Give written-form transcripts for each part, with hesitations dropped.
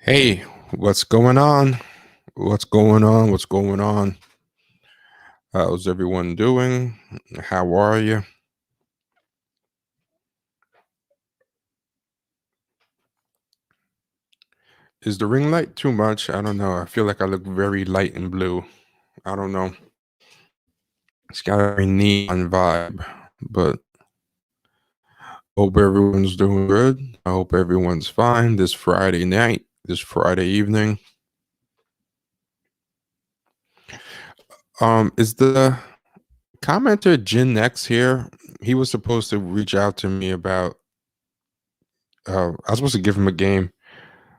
Hey, what's going on? What's going on? What's going on? How's everyone doing? How are you? Is the ring light too much? I don't know. I feel like I look very light and blue. I don't know. It's got a very neon vibe, but hope everyone's doing good. I hope everyone's fine this Friday night, this Friday evening. Is the commenter Jin X here? He was supposed to reach out to me about I was supposed to give him a game.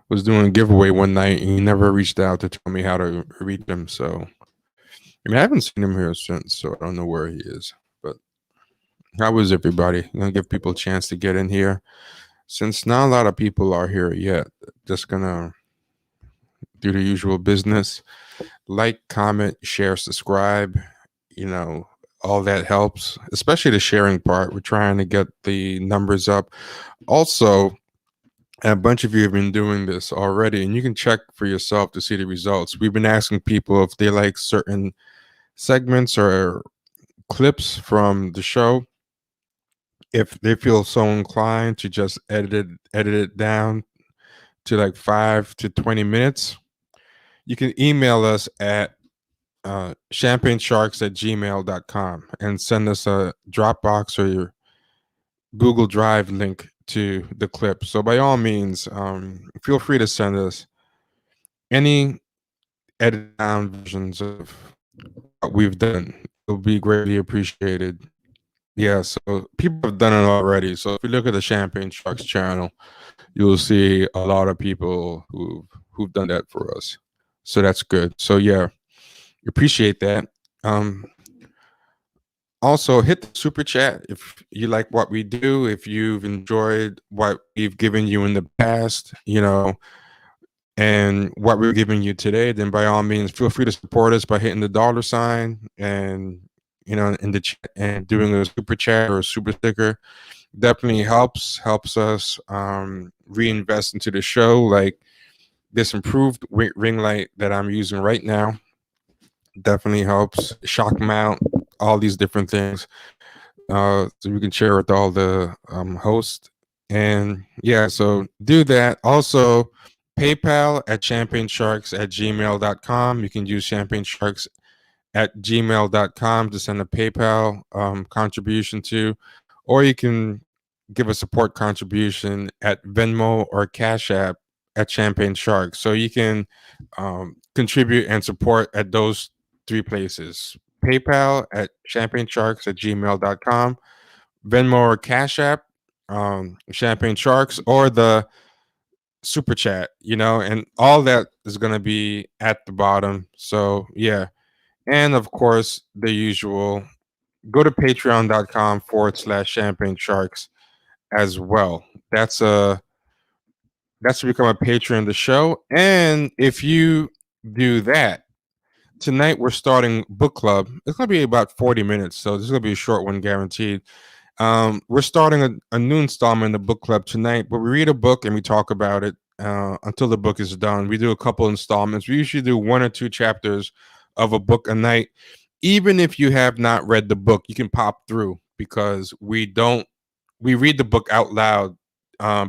Was doing a giveaway one night and he never reached out to tell me how to reach him. So I mean I haven't seen him here since, so I don't know where he is. But how is everybody? I'm gonna give people a chance to get in here. Since not a lot of people are here yet, just gonna do the usual business. Like, comment, share, subscribe, you know, all that helps, especially the sharing part. We're trying to get the numbers up. Also, a bunch of you have been doing this already, and you can check for yourself to see the results. We've been asking people if they like certain segments or clips from the show, if they feel so inclined to just edit it down to like 5 to 20 minutes. You can email us at champagnesharks@gmail.com and send us a Dropbox or your Google Drive link to the clip. So by all means, feel free to send us any edit down versions of what we've done. It'll be greatly appreciated. Yeah, so people have done it already. So if you look at the Champagne Sharks channel, you'll see a lot of people who've done that for us. So that's good. So yeah, appreciate that. Um Also hit the super chat if you like what we do, if you've enjoyed what we've given you in the past, and what we're giving you today, then by all means feel free to support us by hitting the dollar sign and in the chat and doing a super chat or a super sticker. Definitely helps us reinvest into the show, like this improved ring light that I'm using right now. Definitely helps. Shock mount, all these different things, so we can share with all the hosts. And yeah, so do that. Also, PayPal at champagnesharks@gmail.com. You can use champagnesharks@gmail.com to send a PayPal contribution to, or you can give a support contribution at Venmo or Cash App at Champagne Sharks. So you can contribute and support at those three places: PayPal at champagnesharks@gmail.com, Venmo or Cash App, Champagne Sharks, or the super chat, and all that is going to be at the bottom. So yeah. And of course, the usual, go to patreon.com/champagne sharks as well. That's to become a patron of the show. And if you do that, tonight we're starting book club. It's gonna be about 40 minutes, so this is gonna be a short one guaranteed. We're starting a new installment in the book club tonight, but we read a book and we talk about it until the book is done. We do a couple installments. We usually do 1 or 2 chapters of a book a night. Even if you have not read the book, you can pop through, because we read the book out loud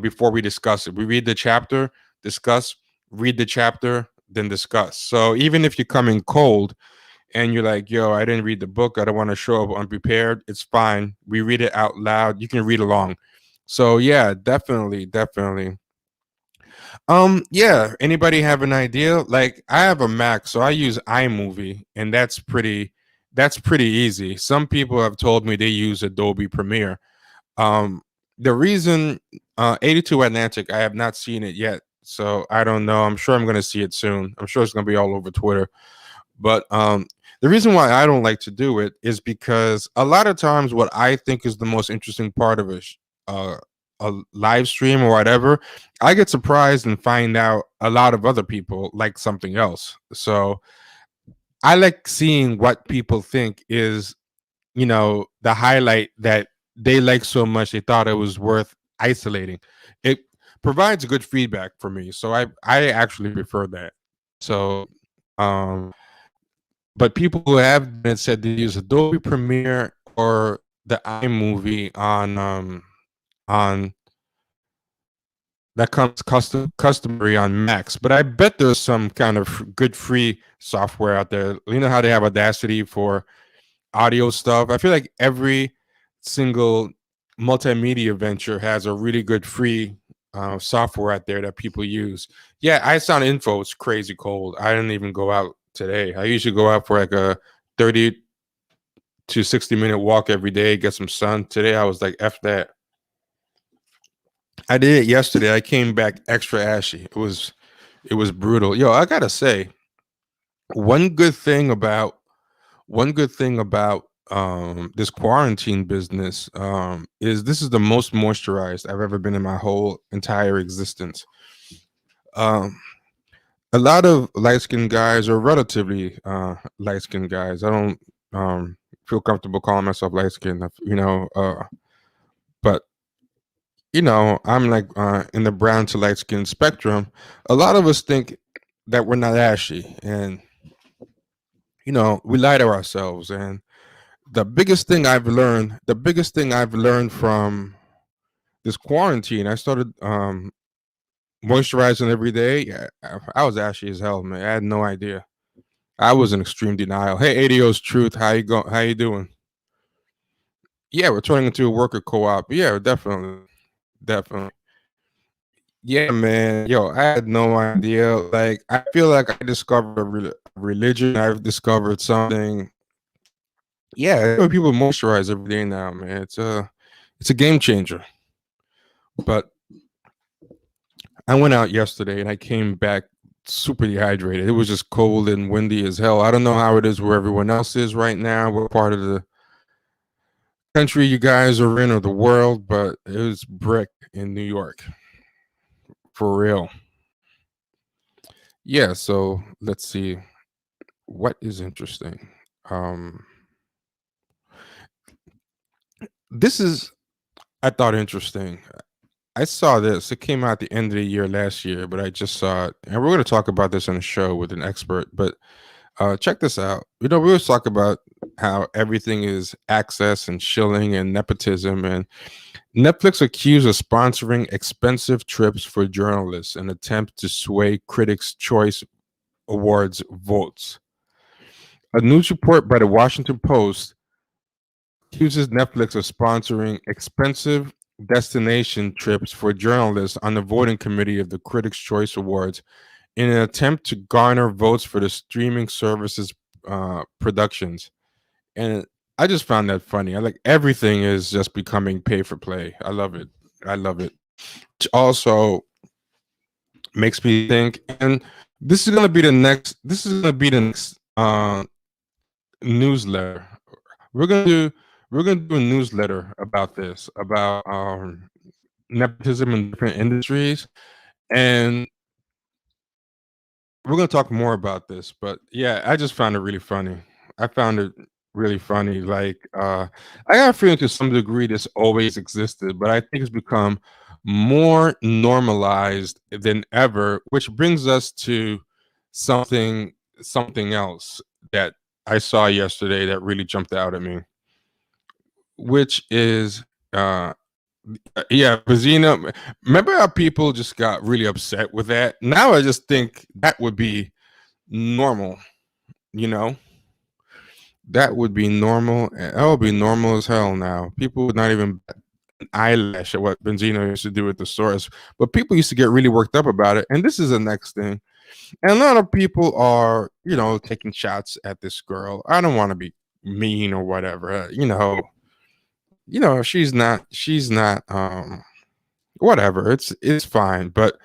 before we discuss it. We read the chapter, discuss, read the chapter, then discuss. So even if you come in cold and you're like, yo, I didn't read the book, I don't want to show up unprepared, it's fine. We read it out loud. You can read along. So yeah, definitely. Yeah, anybody have an idea? Like, I have a Mac, so I use iMovie, and that's pretty easy. Some people have told me they use Adobe Premiere. Um, the reason 82 Atlantic, I have not seen it yet, so I don't know. I'm sure I'm going to see it soon. I'm sure it's going to be all over Twitter. But the reason why I don't like to do it is because a lot of times what I think is the most interesting part of a live stream or whatever, I get surprised and find out a lot of other people like something else. So I like seeing what people think is, the highlight that they like so much they thought it was worth isolating it. provides good feedback for me. So I actually prefer that. So um but people who have been said they use Adobe Premiere or the iMovie on that comes customary on Macs. But I bet there's some kind of good free software out there. You know how they have Audacity for audio stuff. I feel like every single multimedia venture has a really good free software out there that people use. Yeah, iSound Info is crazy cold. I didn't even go out today. I usually go out for like a 30 to 60-minute walk every day, get some sun. Today I was like, F that. I did it yesterday. I came back extra ashy. It was brutal. Yo, I gotta say, one good thing about one good thing about this quarantine business is this is the most moisturized I've ever been in my whole entire existence. Um, a lot of light skinned guys, or relatively light skinned guys, I don't feel comfortable calling myself light skinned, but I'm like in the brown to light skin spectrum. A lot of us think that we're not ashy, and we lie to ourselves. And the biggest thing I've learned from this quarantine, I started moisturizing every day. Yeah, I was ashy as hell, man. I had no idea. I was in extreme denial. Hey, ADO's Truth, how you doing? Yeah, we're turning into a worker co-op. Yeah, definitely. Yeah, man. Yo, I had no idea. Like, I feel like I discovered a religion. I've discovered something. Yeah, people moisturize every day now, man. It's a game changer. But I went out yesterday and I came back super dehydrated. It was just cold and windy as hell. I don't know how it is where everyone else is right now, what part of the country you guys are in or the world, but it was brick in New York for real. Yeah, so let's see what is interesting. Um this is I thought interesting. I saw this. It came out at the end of the year last year, but I just saw it. And we're going to talk about this on a show with an expert, but check this out. We always talk about how everything is access and shilling and nepotism. And Netflix accused of sponsoring expensive trips for journalists in an attempt to sway Critics' Choice Awards votes. A news report by the Washington Post accuses Netflix of sponsoring expensive destination trips for journalists on the voting committee of the Critics' Choice Awards in an attempt to garner votes for the streaming services productions. And I just found that funny. I like everything is just becoming pay for play. I love it. I love it. Which also makes me think, and this is gonna be the next newsletter. We're gonna do we're gonna do a newsletter about this, about nepotism in different industries, and we're gonna talk more about this. But yeah, I just found it really funny. I found it really funny. Like, I got a feeling to some degree this always existed, but I think it's become more normalized than ever, which brings us to something something else that I saw yesterday that really jumped out at me, which is uh yeah, Bazina. Remember how people just got really upset with that? Now I just think that would be normal, you know? That would be normal. That would be normal as hell now. People would not even bat an eyelash at what Benzino used to do with the source. But people used to get really worked up about it. And this is the next thing. And a lot of people are, taking shots at this girl. I don't want to be mean or whatever. She's not whatever. It's fine. But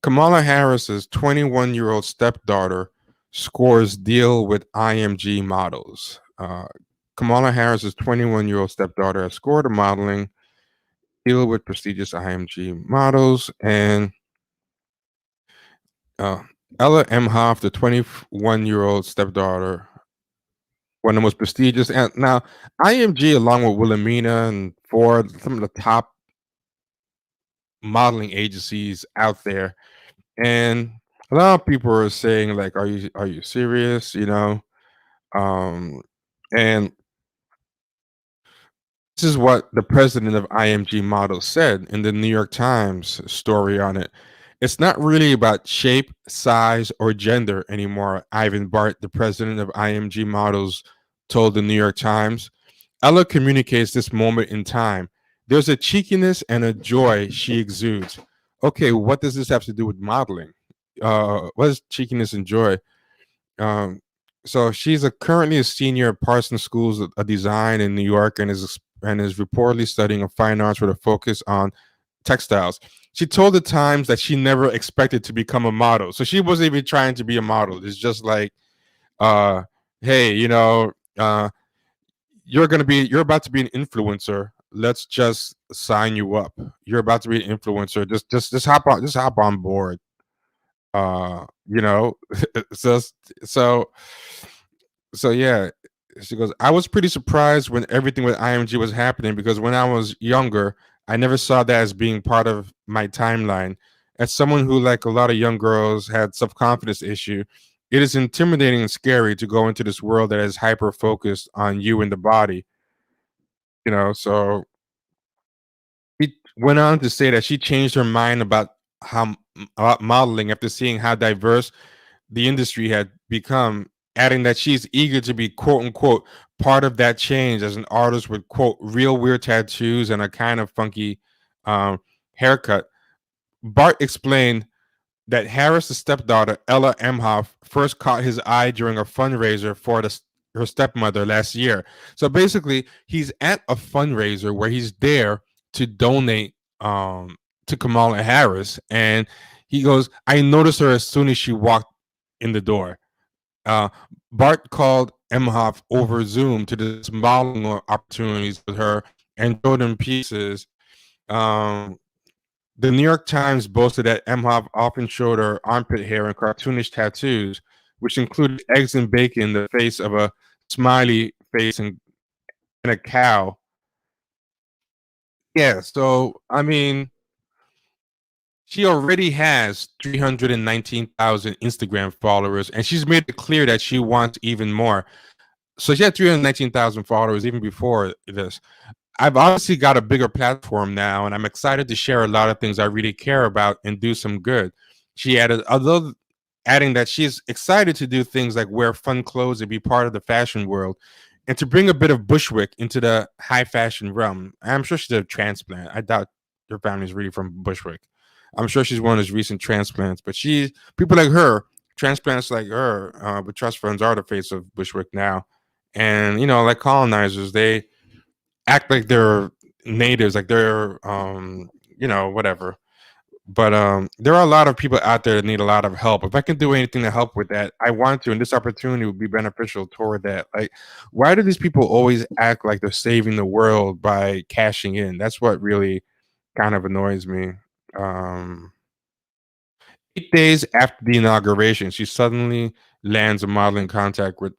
Kamala Harris's 21-year-old stepdaughter scores deal with IMG models. Kamala Harris's 21-year-old stepdaughter has scored a modeling deal with prestigious IMG models, and uh, Ella Emhoff, the 21-year-old stepdaughter, one of the most prestigious. And now IMG, along with Wilhelmina and Ford, some of the top modeling agencies out there, and a lot of people are saying like, are you serious? Um, and this is what the president of IMG Models said in the New York Times story on it. It's not really about shape, size, or gender anymore, Ivan Bart, the president of IMG Models, told the New York Times. Ella communicates this moment in time. There's a cheekiness and a joy she exudes. Okay, what does this have to do with modeling? What is cheekiness and joy? Um, so she's currently a senior at Parsons Schools of Design in New York, and is reportedly studying a fine arts with a focus on textiles. She told the Times that she never expected to become a model, so she wasn't even trying to be a model. It's just like, uh, hey, you're about to be an influencer. Let's just sign you up. You're about to be an influencer. Just hop on board. You know, so so so yeah, she goes, I was pretty surprised when everything with IMG was happening because when I was younger, I never saw that as being part of my timeline. As someone who, like a lot of young girls, had self-confidence issue, it is intimidating and scary to go into this world that is hyper focused on you and the body. So he went on to say that she changed her mind about modeling after seeing how diverse the industry had become, adding that she's eager to be quote unquote part of that change as an artist with quote real weird tattoos and a kind of funky um, haircut. Bart explained that Harris' stepdaughter, Ella Emhoff, first caught his eye during a fundraiser for her stepmother last year. So basically, he's at a fundraiser where he's there to donate to Kamala Harris. And he goes, I noticed her as soon as she walked in the door. Uh, Bart called Emhoff over Zoom to discuss modeling opportunities with her and showed him pieces. Um, the New York Times boasted that Emhoff often showed her armpit hair and cartoonish tattoos, which included eggs and bacon, the face of a smiley face, and a cow. Yeah, so I mean, she already has 319,000 Instagram followers, and she's made it clear that she wants even more. So she had 319,000 followers even before this. I've obviously got a bigger platform now, and I'm excited to share a lot of things I really care about and do some good. She added, although adding that she's excited to do things like wear fun clothes and be part of the fashion world, and to bring a bit of Bushwick into the high fashion realm. I'm sure she's a transplant. I doubt her family's really from Bushwick. I'm sure she's one of those recent transplants, but people like her, transplants like her, with trust funds are the face of Bushwick now. And like colonizers, they act like they're natives, like they're whatever. But there are a lot of people out there that need a lot of help. If I can do anything to help with that, I want to, and this opportunity would be beneficial toward that. Like, why do these people always act like they're saving the world by cashing in? That's what really kind of annoys me. Um, 8 days after the inauguration, she suddenly lands a modeling contact with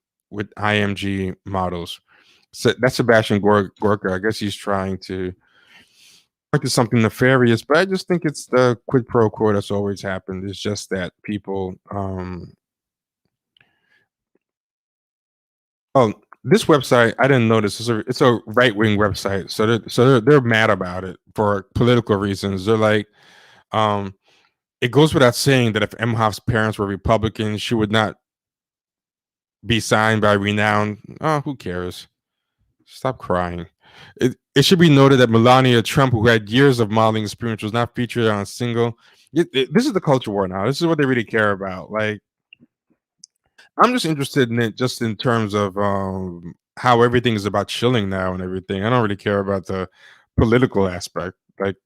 IMG models. So that's Sebastian Gorka. I guess he's trying to point to something nefarious, but I just think it's the quid pro quo that's always happened. It's just that people. Oh, this website I didn't notice. It's a right wing website, so they're mad about it for political reasons. They're like, um, it goes without saying that if Emhoff's parents were Republicans, she would not be signed by renowned. Oh, who cares? Stop crying. It should be noted that Melania Trump, who had years of modeling experience, was not featured on a single. This is the culture war now. This is what they really care about. Like, I'm just interested in it, just in terms of how everything is about chilling now and everything. I don't really care about the political aspect. Like,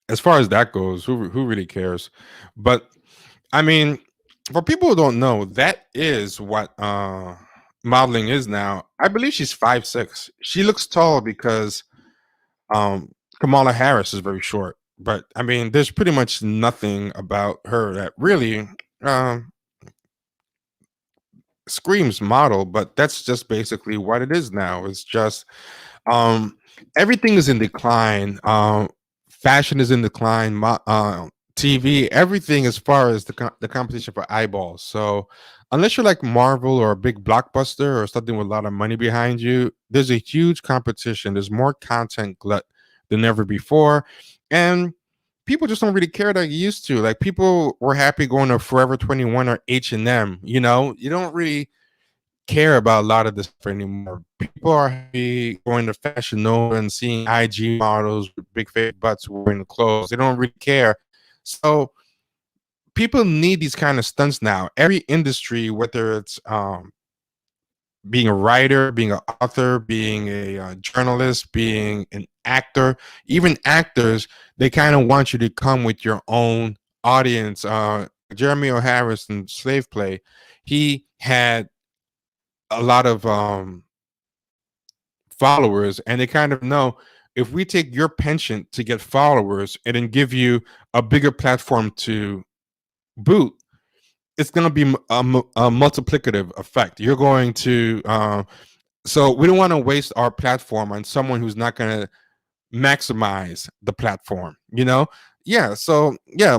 as far as that goes, who really cares? But I mean, for people who don't know, that is what modeling is now. I believe she's 5'6". She looks tall because um Kamala Harris is very short. But I mean, there's pretty much nothing about her that really um screams model, but that's just basically what it is now. It's just um everything is in decline. Fashion is in decline. TV, everything as far as the competition for eyeballs. So unless you're like Marvel or a big blockbuster or something with a lot of money behind you, there's a huge competition. There's more content glut than ever before, and people just don't really care like you used to. Like people were happy going to Forever 21 or H&M. You know, you don't really care about a lot of this stuff anymore. People are happy going to Fashion Nova and seeing IG models with big fake butts wearing the clothes. They don't really care. So people need these kind of stunts now. Every industry, whether it's being a writer, being an author, being a journalist, being an actor, even actors, they kind of want you to come with your own audience. Jeremy O'Harris in Slave Play, he had a lot of followers, and they kind of know if we take your penchant to get followers and then give you a bigger platform to boot, it's going to be a multiplicative effect. You're going to so we don't want to waste our platform on someone who's not going to maximize the platform, you know. Yeah, so yeah,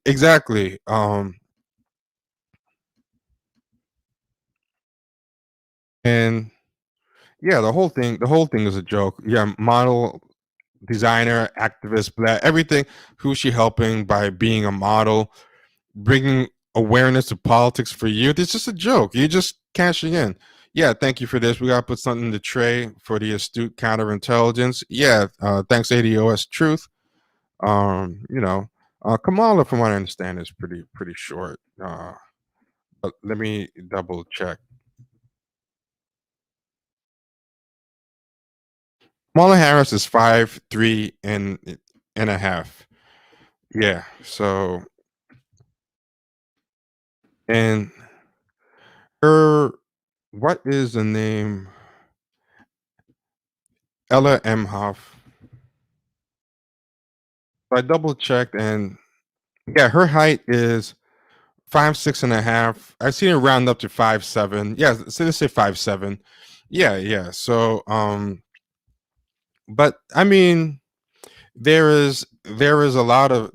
exactly. And yeah, the whole thing is a joke. Yeah, model, designer, activist, black, everything. Who's she helping by being a model, bringing awareness to politics for youth? It's just a joke. You're just cashing in. Yeah, thank you for this. We gotta put something in the tray for the astute counterintelligence. Yeah, thanks ADOS Truth. You know, Kamala, from what I understand, is pretty short. But let me double check. Kamala Harris is 5'3" and a half. Yeah. So and her, what is the name? Ella Emhoff. So I double checked, and yeah, her height is 5'6" and a half. I've seen it round up to 5'7". Yeah, so let's say 5'7". Yeah, yeah. So but I mean, there is a lot of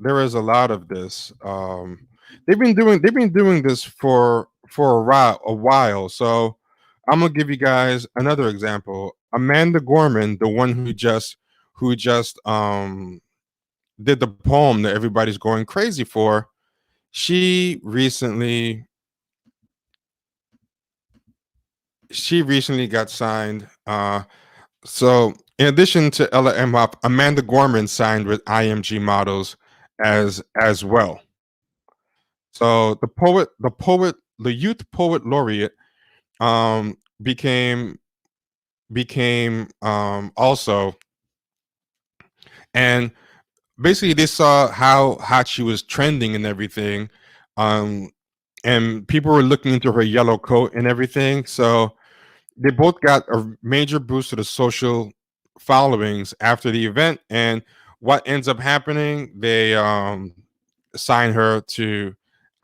this. They've been doing this for a while. So I'm gonna give you guys another example. Amanda Gorman, the one who just did the poem that everybody's going crazy for. She recently she recently got signed. So in addition to Ella Emhoff, Amanda Gorman signed with IMG Models as well. So the youth poet laureate became also, and basically they saw how hot she was trending and everything, um, and people were looking into her yellow coat and everything. So they both got a major boost to the social followings after the event. And what ends up happening, they sign her to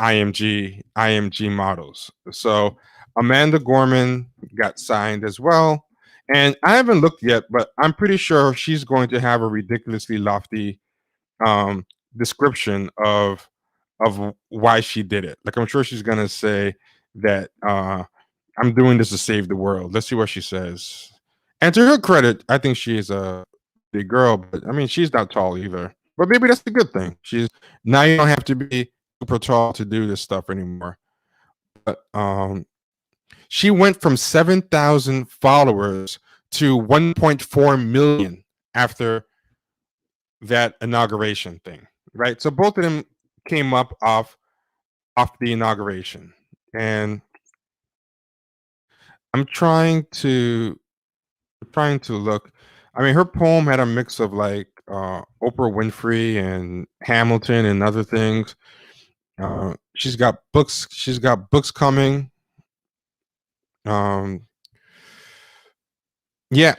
IMG Models. So Amanda Gorman got signed as well. And I haven't looked yet, but I'm pretty sure she's going to have a ridiculously lofty um, description of why she did it. Like I'm sure she's gonna say that I'm doing this to save the world. Let's see what she says. And to her credit, I think she is a big girl, but I mean, she's not tall either. But maybe that's a good thing. She's now you don't have to be super tall to do this stuff anymore. But she went from 7,000 followers to 1.4 million after that inauguration thing, right? So both of them came up off the inauguration, and I'm trying to look. I mean, her poem had a mix of like Oprah Winfrey and Hamilton and other things. She's got books. She's got books coming. Um, yeah,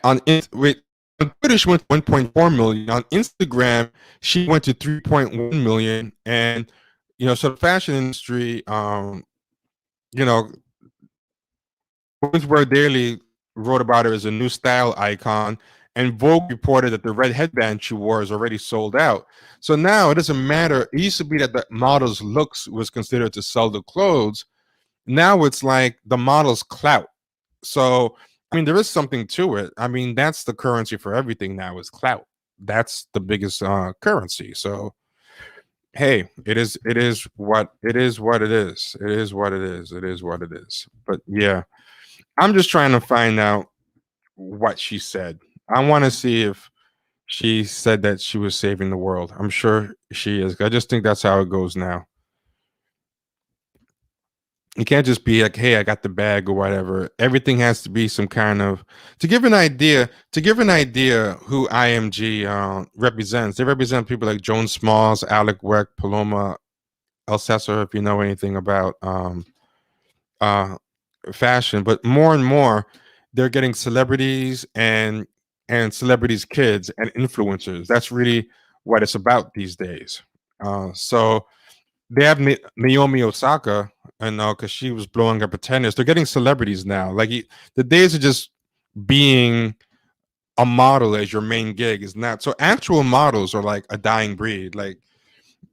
wait, on Twitter she went to 1.4 million. On Instagram she went to 3.1 million, and so the fashion industry, you know, Williamsburg Daily wrote about her as a new style icon, and Vogue reported that the red headband she wore is already sold out. So now it doesn't matter. It used to be that the model's looks was considered to sell the clothes. Now it's like the model's clout. So I mean, there is something to it. I mean, that's the currency for everything now is clout. That's the biggest currency. So hey, it is. It is what it is. It is what it is. But yeah, I'm just trying to find out what she said. I want to see if she said that she was saving the world. I'm sure she is. I just think that's how it goes now. You can't just be like, "Hey, I got the bag" or whatever. Everything has to be some kind of to give an idea. To give an idea who IMG represents, they represent people like Joan Smalls, Alec Weck, Paloma Alcesser. If you know anything about uh, fashion, but more and more, they're getting celebrities and celebrities' kids and influencers. That's really what it's about these days. So they have Naomi Osaka, and because she was blowing up at tennis, they're getting celebrities now. Like the days of just being a model as your main gig is not. So actual models are like a dying breed. Like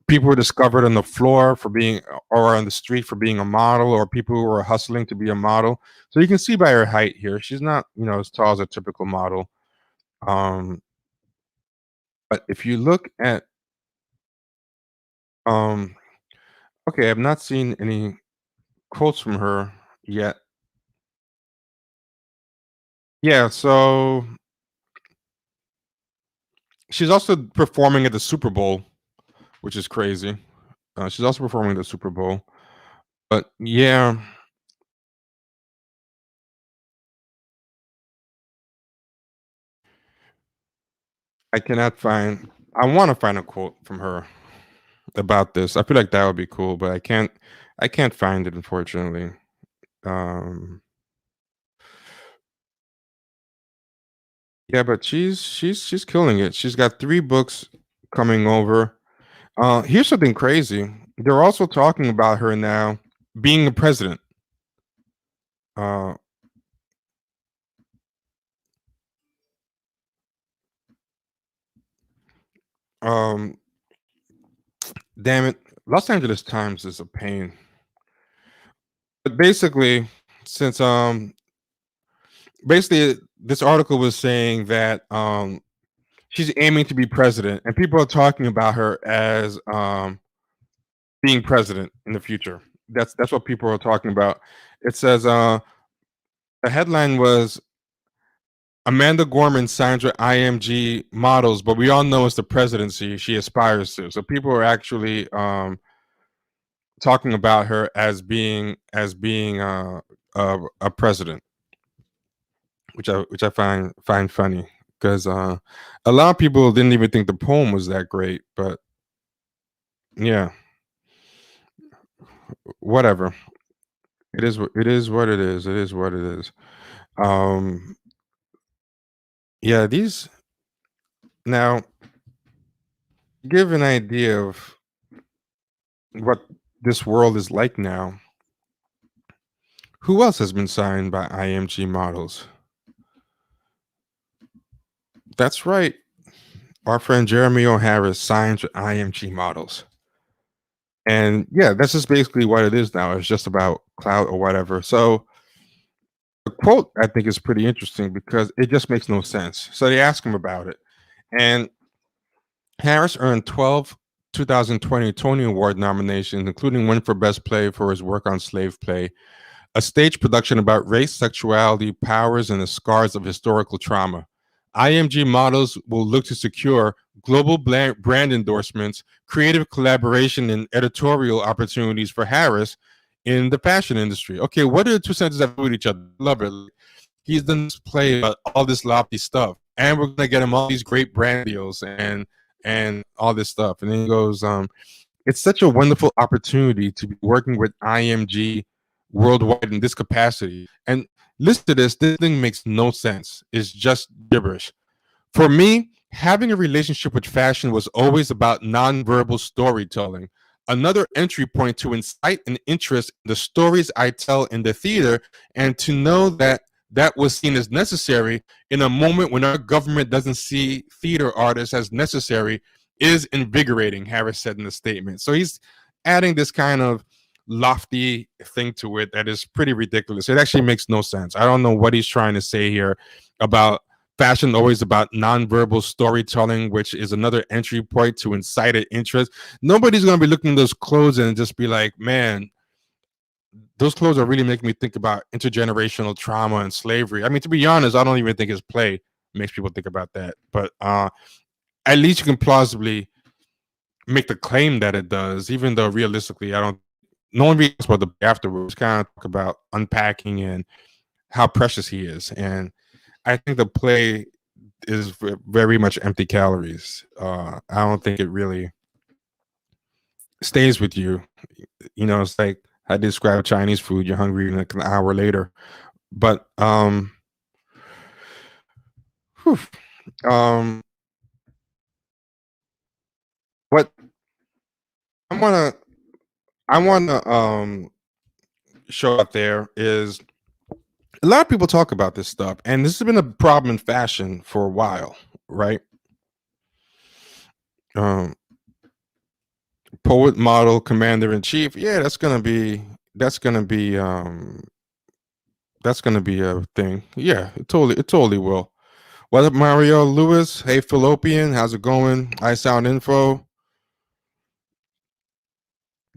people were discovered on the floor for being or on the street for being a model, or people who were hustling to be a model. So you can see by her height here, she's not as tall as a typical model. Um, but if you look at um, okay, I've not seen any quotes from her yet. Yeah, so she's also performing at the Super Bowl, which is crazy. She's also performing at the Super Bowl. But yeah, I cannot find. I want to find a quote from her about this. I feel like that would be cool, but I can't. I can't find it, unfortunately. Um, yeah, but she's killing it. She's got 3 books coming over. Here's something crazy. They're also talking about her now being a president. Uh, um, damn it, Los Angeles Times is a pain. But basically, since basically this article was saying that she's aiming to be president, and people are talking about her as being president in the future. That's what people are talking about. It says the headline was Amanda Gorman signs with IMG Models, but we all know it's the presidency she aspires to. So people are actually talking about her as being a president, which I find funny because a lot of people didn't even think the poem was that great. But yeah, whatever. It is what it is. It is what it is. Um, yeah, these now give an idea of what this world is like now. Who else has been signed by IMG Models? That's right. Our friend Jeremy O'Hara signs with IMG Models. And yeah, that's just basically what it is now. It's just about cloud or whatever. So the quote I think is pretty interesting because it just makes no sense. So they ask him about it. And Harris earned 12 2020 Tony Award nominations, including one for Best Play for his work on Slave Play, a stage production about race, sexuality, powers, and the scars of historical trauma. IMG Models will look to secure global brand endorsements, creative collaboration, and editorial opportunities for Harris in the fashion industry. Okay, what do the two sentences have to do with each other? Love it. He's done this play about all this lofty stuff, and we're gonna get him all these great brand deals and all this stuff. And then he goes, it's such a wonderful opportunity to be working with IMG worldwide in this capacity. And listen to this thing makes no sense. It's just gibberish. For me, having a relationship with fashion was always about nonverbal storytelling, another entry point to incite an interest in the stories I tell in the theater, and to know that that was seen as necessary in a moment when our government doesn't see theater artists as necessary is invigorating, Harris said in the statement. So he's adding this kind of lofty thing to it that is pretty ridiculous. It actually makes no sense. I don't know what he's trying to say here about fashion, always about nonverbal storytelling, which is another entry point to incited interest. Nobody's going to be looking at those clothes and just be like, man, those clothes are really making me think about intergenerational trauma and slavery. I mean, to be honest, I don't even think his play makes people think about that. But at least you can plausibly make the claim that it does, even though realistically, I don't. No one really talks about the afterwards. Kind of talk about unpacking and how precious he is, and I think the play is very much empty calories. I don't think it really stays with you. You know, it's like I describe Chinese food. You're hungry like an hour later. But whew, um, what I wanna I wanna show out there is a lot of people talk about this stuff, and this has been a problem in fashion for a while, right? Um, Poet, model, commander in chief. Yeah, that's gonna be that's gonna be a thing. Yeah, it totally will. What up, Mario Lewis? Hey, Fallopian, how's it going? I Sound Info,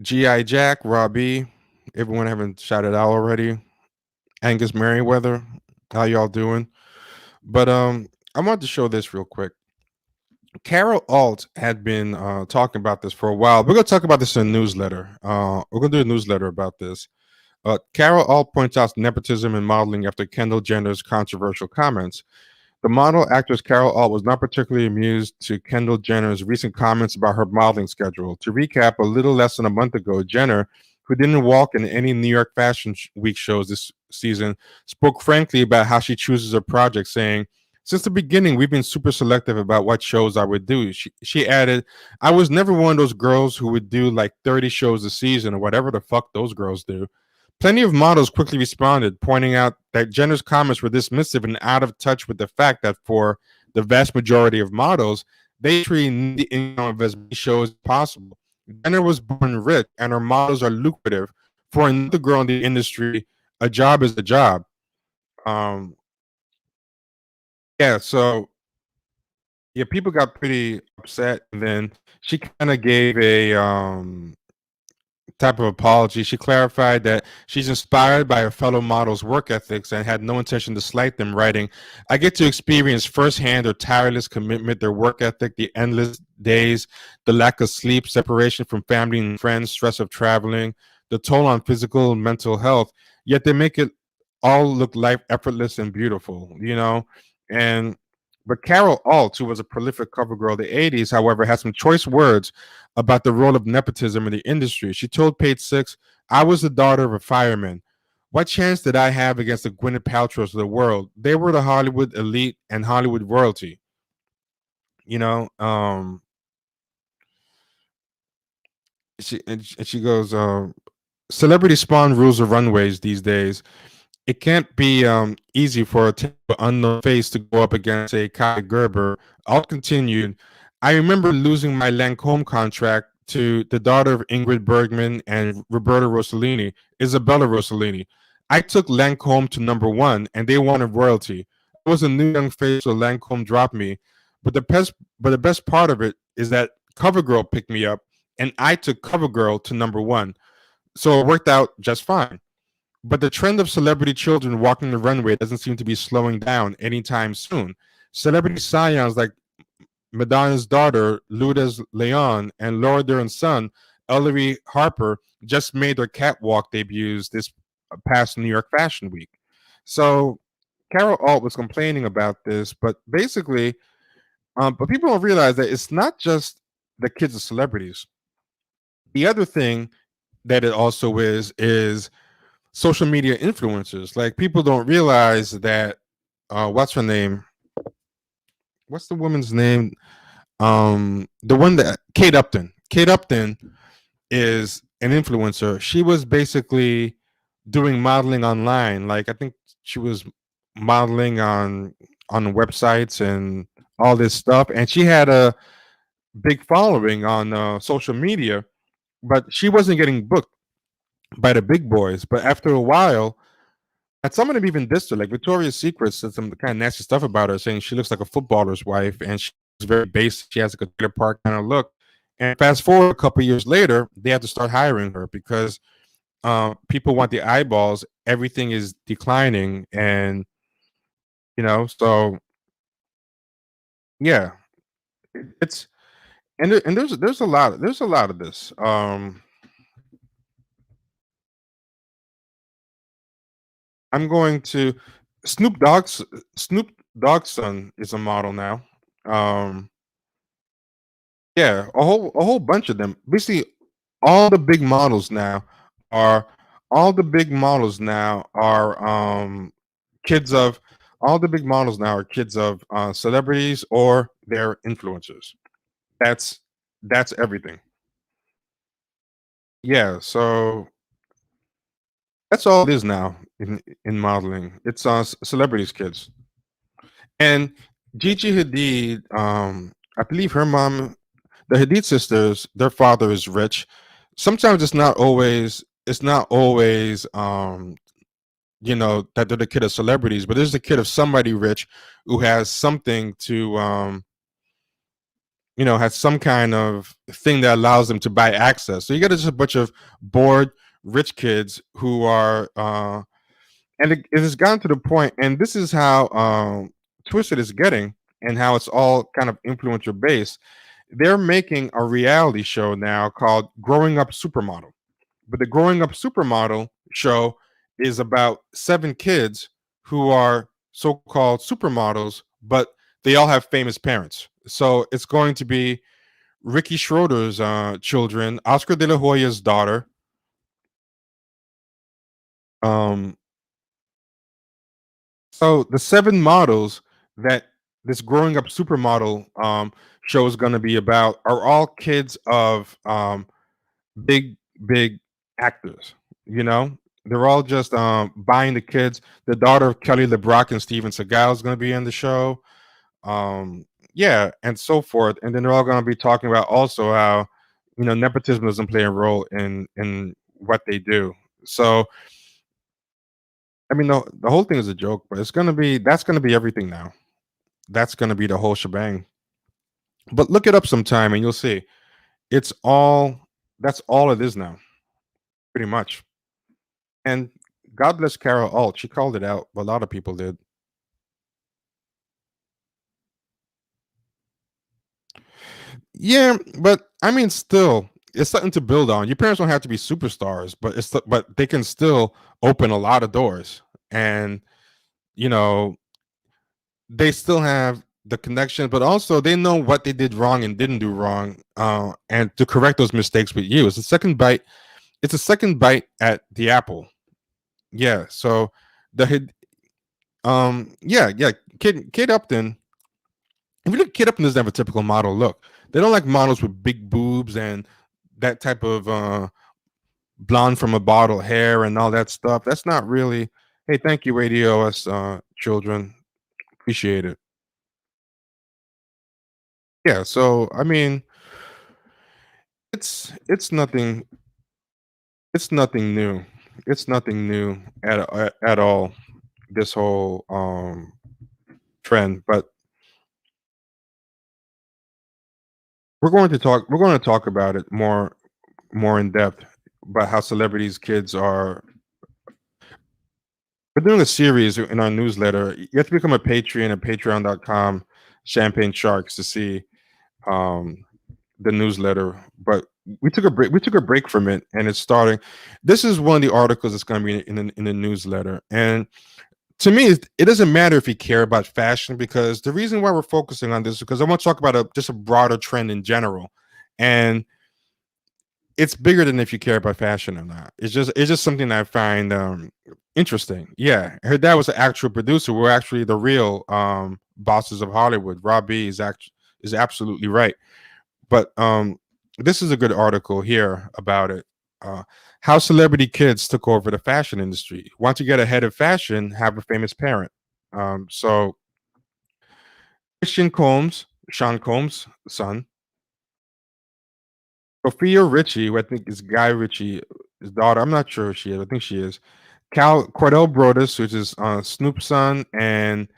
GI Jack, Robbie. Everyone haven't shouted out already. Angus Merriweather, how y'all doing? But I wanted to show this real quick. Carol Alt had been talking about this for a while. We're gonna talk about this in a newsletter. We're gonna do a newsletter about this. Carol Alt points out nepotism in modeling after Kendall Jenner's controversial comments. The model actress Carol Alt was not particularly amused to Kendall Jenner's recent comments about her modeling schedule. To recap, a little less than a month ago, Jenner, who didn't walk in any New York Fashion Week shows this season, spoke frankly about how she chooses her projects, saying, "Since the beginning, we've been super selective about what shows I would do." She added, "I was never one of those girls who would do like 30 shows a season or whatever the fuck those girls do." Plenty of models quickly responded, pointing out that Jenner's comments were dismissive and out of touch with the fact that for the vast majority of models, they treat the income of as many shows as possible. Jenner was born rich, and her models are lucrative. For another girl in the industry, a job is a job. Um, yeah, so yeah, people got pretty upset, and then she kind of gave a type of apology. She clarified that she's inspired by her fellow models' work ethics and had no intention to slight them, writing, "I get to experience firsthand their tireless commitment, their work ethic, the endless days, the lack of sleep, separation from family and friends, stress of traveling, the toll on physical and mental health, yet they make it all look life effortless and beautiful, you know?" And but Carol Alt, who was a prolific cover girl of the 80s, however, had some choice words about the role of nepotism in the industry. She told Page Six, "I was the daughter of a fireman. What chance did I have against the Gwyneth Paltrows of the world? They were the Hollywood elite and Hollywood royalty." You know, she goes, "Celebrity spawn rules of runways these days. It can't be easy for a unknown face to go up against a Kai Gerber." Alt continued, "I remember losing my Lancome contract to the daughter of Ingrid Bergman and Roberta Rossellini, Isabella Rossellini. I took Lancome to number one, and they wanted royalty. I was a new young face, so Lancome dropped me. But the best part of it is that CoverGirl picked me up, and I took CoverGirl to number one. So it worked out just fine. But the trend of celebrity children walking the runway doesn't seem to be slowing down anytime soon. Celebrity scions like Madonna's daughter, Lourdes Leon, and Laura Dern's son, Ellery Harper, just made their catwalk debuts this past New York Fashion Week. So Carol Alt was complaining about this, but basically, but people don't realize that it's not just the kids of celebrities. The other thing that it also is social media influencers. Like people don't realize that what's her name? What's the woman's name? The one that Kate Upton. Kate Upton is an influencer. She was basically doing modeling online. Like I think she was modeling on websites and all this stuff, and she had a big following on social media, but she wasn't getting booked by the big boys. But after a while, and some of them even dissed her. Like Victoria's Secret said some kind of nasty stuff about her, saying she looks like a footballer's wife, and she's very basic. She has like a trailer park kind of look. And fast forward a couple years later, they have to start hiring her because people want the eyeballs. Everything is declining, and so yeah, it's and there's a lot of this. I'm going to Snoop Dogg's son is a model now. Um, yeah, a whole bunch of them. Basically, all the big models now are all the big models now are kids of all the big models now are kids of celebrities or they're influencers. That's that's everything. Yeah, so that's all it is now in modeling. It's celebrities kids. And Gigi Hadid, I believe her mom, the Hadid sisters, their father is rich. Sometimes it's not always that they're the kid of celebrities, but there's the kid of somebody rich who has something to has some kind of thing that allows them to buy access. So you get just a bunch of bored rich kids who are and it has gotten to the point, and this is how twisted it's getting, and how it's all kind of influencer based. They're making a reality show now called Growing Up Supermodel. But the Growing Up Supermodel show is about seven kids who are so-called supermodels, but they all have famous parents. So it's going to be Ricky Schroeder's children, Oscar De La Hoya's daughter, um, so the seven models that this Growing Up Supermodel show is going to be about are all kids of big, big actors. You know, they're all just buying the kids. The daughter of Kelly LeBrock and Steven Seagal is going to be in the show. Um, yeah, and so forth. And then they're all going to be talking about also how nepotism doesn't play a role in what they do. So I mean, the whole thing is a joke, but that's gonna be everything now. That's gonna be the whole shebang. But look it up sometime and you'll see. It's all that's all it is now, pretty much. And God bless Carol Alt. She called it out, but a lot of people did. Yeah, but I mean, still, it's something to build on. Your parents don't have to be superstars, but they can still open a lot of doors, and you know they still have the connection, but also they know what they did wrong and didn't do wrong, and to correct those mistakes with you. It's a second bite. It's a second bite at the apple. Yeah. So yeah, Kate Upton. If you look, Kate Upton doesn't have a typical model look. They don't like models with big boobs and that type of blonde from a bottle hair and all that stuff. That's not really. Hey, thank you, Radio Us children. Appreciate it. Yeah. So I mean, it's nothing. It's nothing new. It's nothing new at all. This whole trend, but we're going to talk about it more in depth about how celebrities kids are. We're doing a series in our newsletter. You have to become a Patreon at patreon.com champagne sharks to see um the newsletter. But we took a break from it, and it's starting. This is one of the articles that's going to be in the newsletter. And to me, it doesn't matter if you care about fashion, because the reason why we're focusing on this is because I want to talk about just a broader trend in general. And it's bigger than if you care about fashion or not. It's just something I find interesting. Yeah, her dad was an actual producer. We're actually the real bosses of Hollywood. Rob B is absolutely right. But this is a good article here about it. Uh, how celebrity kids took over the fashion industry. Want to get ahead of fashion? Have a famous parent. So Christian Combs, Sean Combs' son, Sophia Richie, who I think is Guy Ritchie, his daughter. I'm not sure if she is. I think she is. Cal Cordell Brodus, which is Snoop's son, and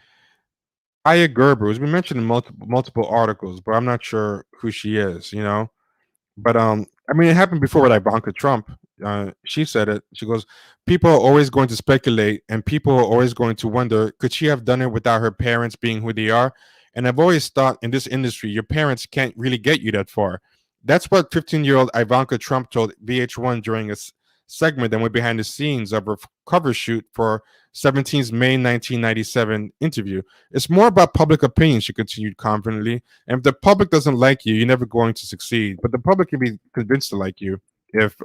Aya Gerber, who's been mentioned in multiple articles, but I'm not sure who she is. But I mean, it happened before with Ivanka Trump. She said it. She goes, "People are always going to speculate, and people are always going to wonder, could she have done it without her parents being who they are?" And I've always thought in this industry, your parents can't really get you that far. That's what 15-year-old Ivanka Trump told VH1 during a segment that went behind the scenes of her cover shoot for 17's May 1997 interview. It's more about public opinion, she continued confidently. And if the public doesn't like you, you're never going to succeed. But the public can be convinced to like you if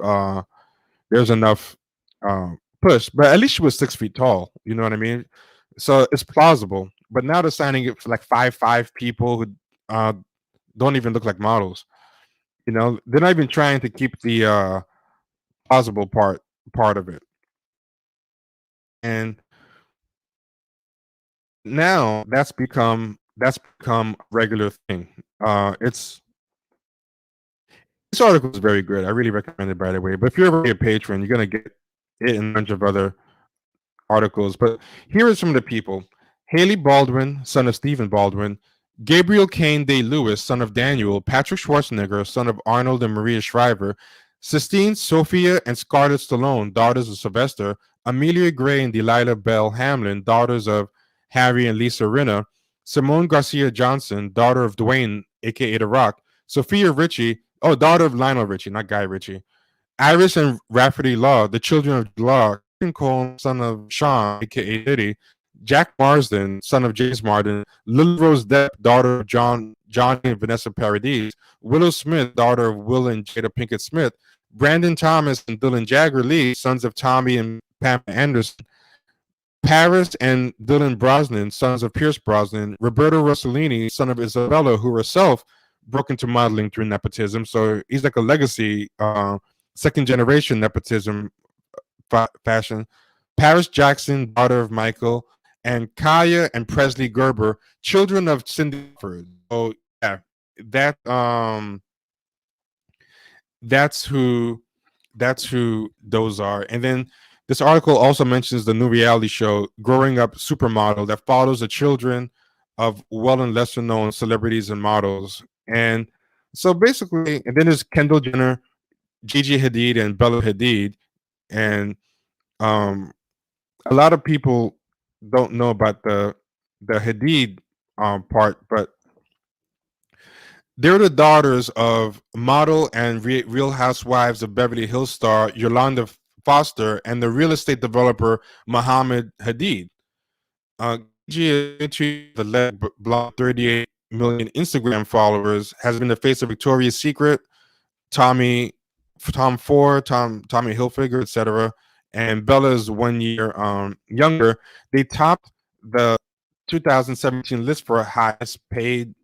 there's enough push. But at least she was 6 feet tall. You know what I mean? So it's plausible. But now they're signing it for like 5'5" people who uh, don't even look like models. They're not even trying to keep the plausible part of it. And now that's become a regular thing. It's This article is very good. I really recommend it, by the way. But if you're already a patron, you're gonna get it and a bunch of other articles. But here are some of the people: Haley Baldwin, son of Stephen Baldwin; Gabriel Kane Day Lewis, son of Daniel; Patrick Schwarzenegger, son of Arnold and Maria Shriver; Sistine Sophia and Scarlett Stallone, daughters of Sylvester; Amelia Gray and Delilah Bell Hamlin, daughters of Harry and Lisa Rinna; Simone Garcia Johnson, daughter of Dwayne, aka The Rock; Sophia Richie, oh, daughter of Lionel Richie, not Guy Ritchie; Iris and Rafferty Law, the children of Law; Christian Cole, son of Sean, aka Diddy; Jack Marsden, son of James Marsden; Lily Rose Depp, daughter of Johnny and Vanessa Paradis; Willow Smith, daughter of Will and Jada Pinkett Smith; Brandon Thomas and Dylan Jagger Lee, sons of Tommy and Pam Anderson; Paris and Dylan Brosnan, sons of Pierce Brosnan; Roberto Rossellini, son of Isabella, who herself broke into modeling through nepotism. So he's like a legacy, second generation nepotism fashion. Paris Jackson, daughter of Michael; and Kaya and Presley Gerber, children of Cindy Crawford. So yeah, that that's who those are. And then this article also mentions the new reality show Growing Up Supermodel that follows the children of well and lesser known celebrities and models. And so basically, and then there's Kendall Jenner, Gigi Hadid, and Bella Hadid. And um a lot of people don't know about the Hadid part, but they're the daughters of model and Real Housewives of Beverly Hills star Yolanda Foster and the real estate developer Mohammed Hadid. Gigi, the lead blog, 38 million Instagram followers, has been the face of Victoria's Secret, Tom Ford, Tommy Hilfiger, etc. And Bella's 1 year younger. They topped the 2017 list for highest paid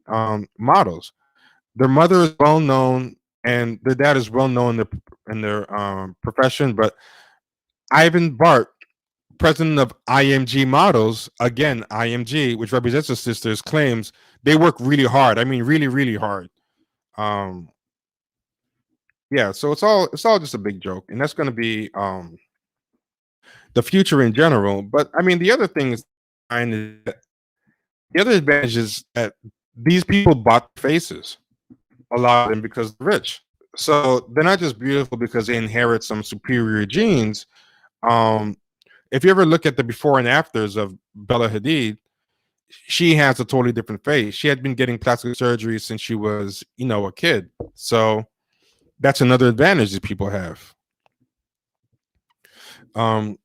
models. Their mother is well known, and their dad is well known in their profession. But Ivan Bart, president of IMG Models, again IMG, which represents the sisters, claims they work really hard. I mean, really, really hard. Um, yeah, so it's all just a big joke, and that's going to be the future in general. But I mean, the other thing is, the other advantage is that these people bought faces, a lot of them, because they're rich. So they're not just beautiful because they inherit some superior genes. Um, if you ever look at the before and afters of Bella Hadid, she has a totally different face. She had been getting plastic surgery since she was, a kid. So that's another advantage that people have. Um,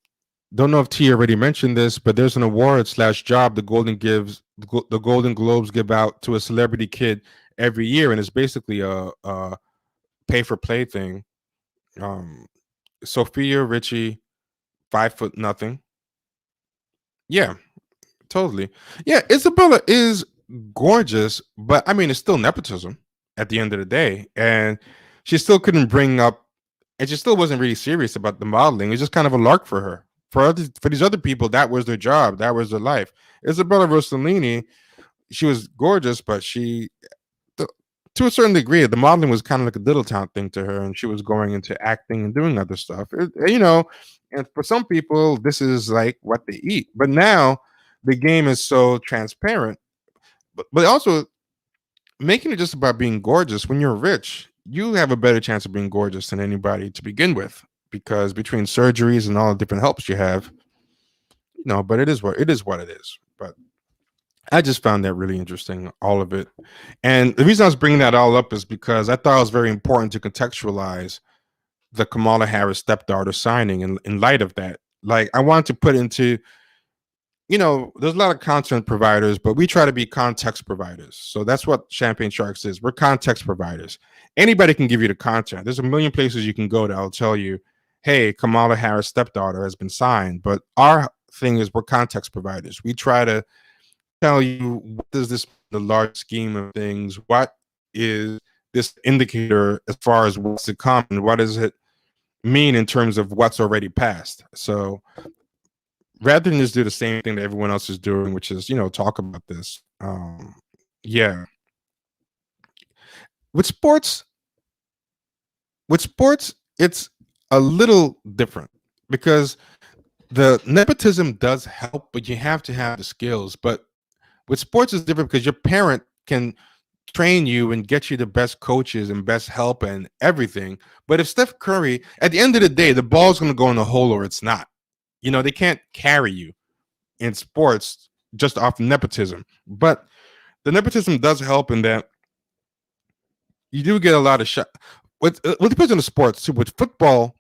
don't know if T already mentioned this, but there's an award slash job the Golden Globes give out to a celebrity kid every year, and it's basically a pay for play thing. Um, Sophia Richie, 5 foot nothing. Yeah, totally. Yeah, Isabella is gorgeous, but I mean, it's still nepotism at the end of the day, and she still couldn't bring up, and she still wasn't really serious about the modeling. It was just kind of a lark for her. For these other people, that was their job, that was their life. Isabella Rossellini, she was gorgeous, but to a certain degree, the modeling was kind of like a little town thing to her, and she was going into acting and doing other stuff. And for some people, this is like what they eat. But now the game is so transparent, but also making it just about being gorgeous. When you're rich, you have a better chance of being gorgeous than anybody to begin with, because between surgeries and all the different helps you have, but it is what it is. But I just found that really interesting, all of it. And the reason I was bringing that all up is because I thought it was very important to contextualize the Kamala Harris stepdaughter signing in light of that. Like, I wanted to put into, there's a lot of content providers, but we try to be context providers. So that's what Champagne Sharks is. We're context providers. Anybody can give you the content. There's a million places you can go that'll tell you, hey, Kamala Harris stepdaughter has been signed. But our thing is we're context providers. We try to tell you, what does this, the large scheme of things, what is this indicator as far as what's to come, and what does it mean in terms of what's already passed? So rather than just do the same thing that everyone else is doing, which is, talk about this. Yeah. With sports, it's a little different, because the nepotism does help, but you have to have the skills. But with sports, it's different because your parent can train you and get you the best coaches and best help and everything. But if Steph Curry, at the end of the day, the ball's going to go in the hole or it's not. They can't carry you in sports just off nepotism. But the nepotism does help in that you do get a lot of shot. What depends on the sports too. With football,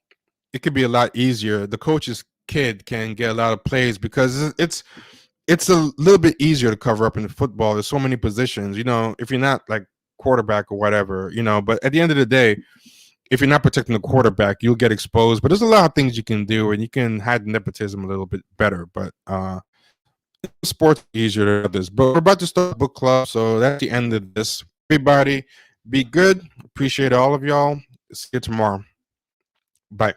it could be a lot easier. The coach's kid can get a lot of plays because it's a little bit easier to cover up in football. There's so many positions, if you're not like quarterback or whatever, but at the end of the day, if you're not protecting the quarterback, you'll get exposed. But there's a lot of things you can do, and you can hide nepotism a little bit better. But sports easier than others. But we're about to start book club, so that's the end of this. Everybody, be good. Appreciate all of y'all. See you tomorrow. Bye.